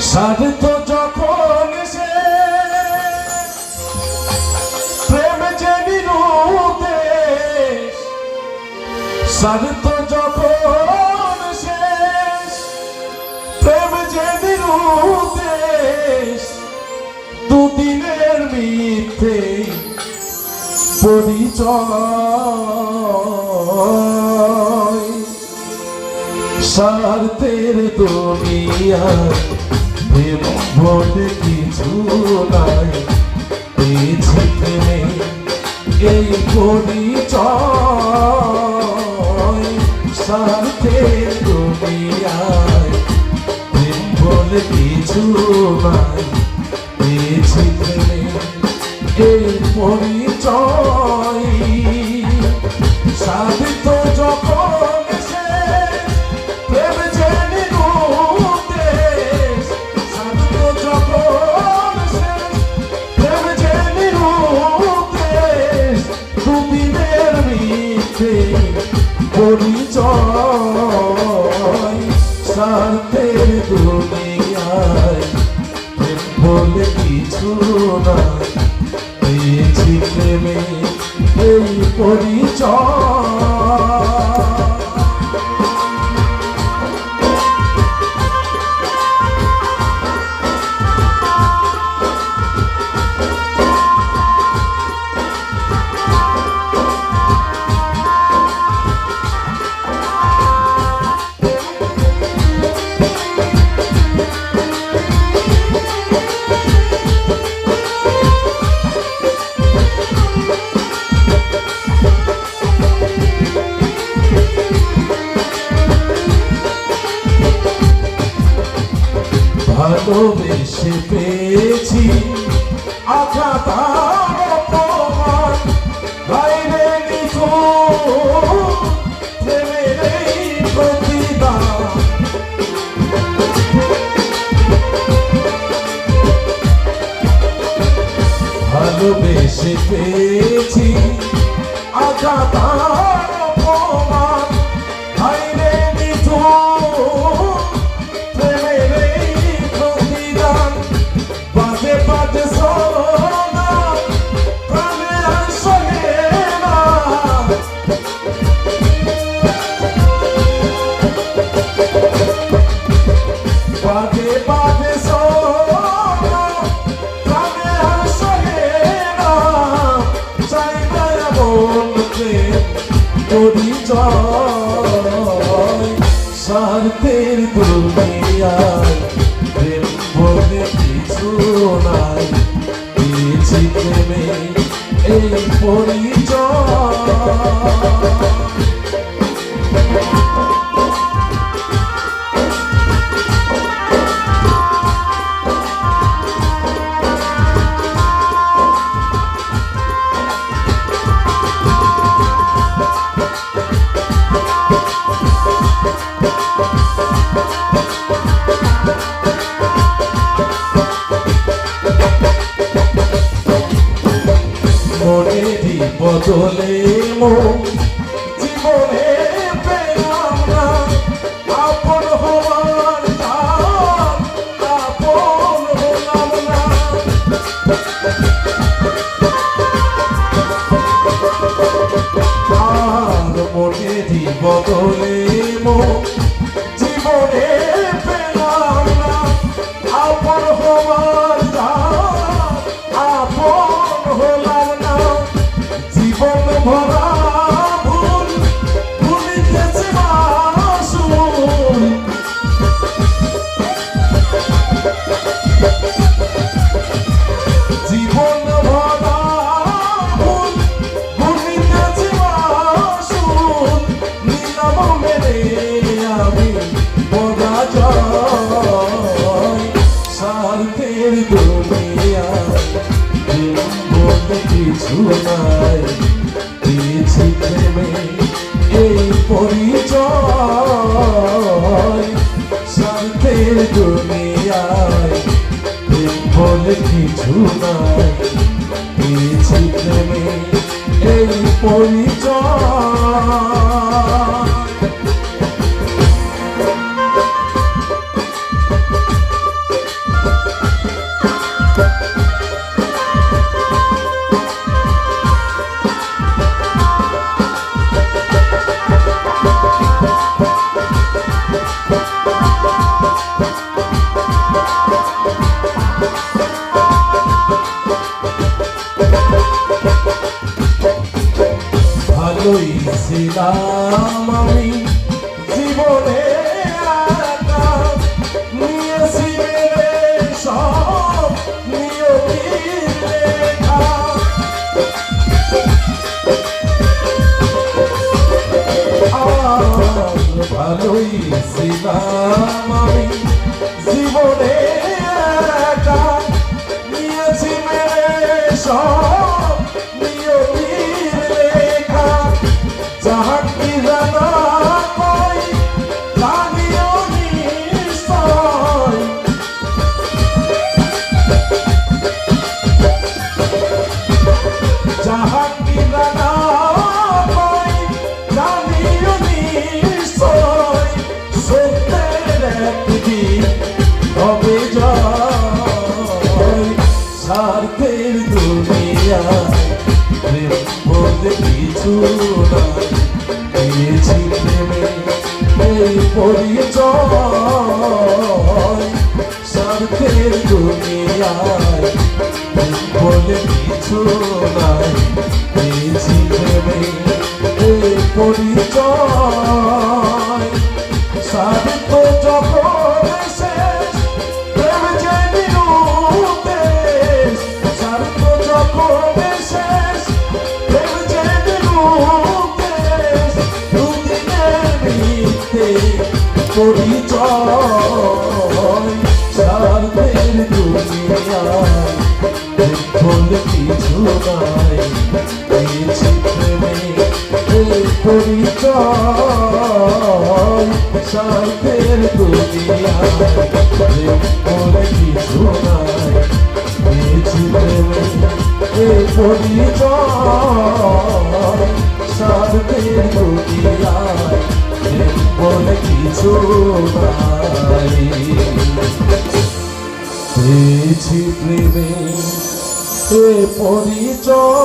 স্বার্থ যখন সে প্রেম যে নিরুদ্দেশ, স্বার্থ যখন শেষ প্রেম যে নিরুদ্দেশ, দুদিনের মিথ্যে পরিচয়। স্বার্থের দুনিয়ায় প্রেম বলে কিছু নাই, পেয়েছি প্রেমে এই পরিচয়। স্বার্থের দুনিয়ায় প্রেম বলে কিছু নাই, পেয়েছি প্রেমে এই পরিচয়। সাধিত যখন সে প্রেম যে নিরুদ্দেশ, সাধিত যখন সে প্রেম যে নিরুদ্দেশ, দুদিনের মিথ্যে পরিচয়। স্বার্থের দুনিয়ায় প্রেম বলে কিছু নাই, পেয়েছি প্রেমে এই পরিচয়। ভালোবেসে পেয়েছি আঘাত আর অপমান, বাইরে নিথুর প্রেমের এই প্রতিদান। ভালোবেসে পেয়েছি আঘাত আর অপমান, বাইরে নিথুর প্রেমের এই প্রতিদান। বাজে বাজে সোনা প্রাণে আসলে না, বাজে বাজে সোনা প্রাণে আসলে না, চাই না এমন প্রেম পরিচয়। স্বার্থের দুনিয়ায় প্রেম বলে কিছু নাই, পেয়েছি প্রেমে এই পরিচয়। মনেরই বদলে মন জীবনে পেলাম না, আপন হওয়ার দাম আপন হলাম না। আর মনেরই বদলে মন জীবনে পেলাম না, আপন হওয়ার দাম আপন হলাম না। জীবন ভরা ভুল ভুলিতেছি মাসুল, জীবন ভরা ভুল ভুলিতেছি মাসুল, নিলাম মেরে আমি পরাজয়। স্বার্থের দুনিয়ায় বলতে কিছু নাই, পেয়েছি প্রেমে এই পরিচয়। স্বার্থের দুনিয়ায় প্রেম বলে কিছু নাই, পেয়েছি প্রেমে এই পরিচয়। ভালোই ছিলাম আমি জীবনে একা, নিয়েছি মেরে সব নিয়তির লেখা। ভালোই ছিলাম আমি জীবনে একা, নিয়েছি মেরে সব নিয়তির লেখা। যাহা কি জানা কই জানিও নিশ্চয়, যাহা কি জানা কই জানিও নিশ্চয়। সত্যের একদিন হবে জয়, স্বার্থের দুনিয়ায় প্রেম বলতে কিছু নাই। পেয়েছি প্রেমে এই পরিচয়, স্বার্থের দুনিয়ায় প্রেম বলে কিছু নাই। পেয়েছি প্রেমে এই পরিচয়, স্বার্থ যখন শেষ প্রেম যে নিরুদ্দেশ। স্বার্থ যখন শেষ প্রেম যে নিরুদ্দেশ। দুদিনের মিথ্যে পরিচয়, স্বার্থের দুনিয়ায় প্রেম বলে কিছু নাই। পেয়েছি প্রেমে এই পরিচয়, স্বার্থের দুনিয়ায় প্রেম বলে কিছু নাই। পেয়েছি প্রেমে এই পরিচয়, স্বার্থের দুনিয়ায় প্রেম বলে কিছু নাই। পেয়েছি প্রেমে এ পরিচয়।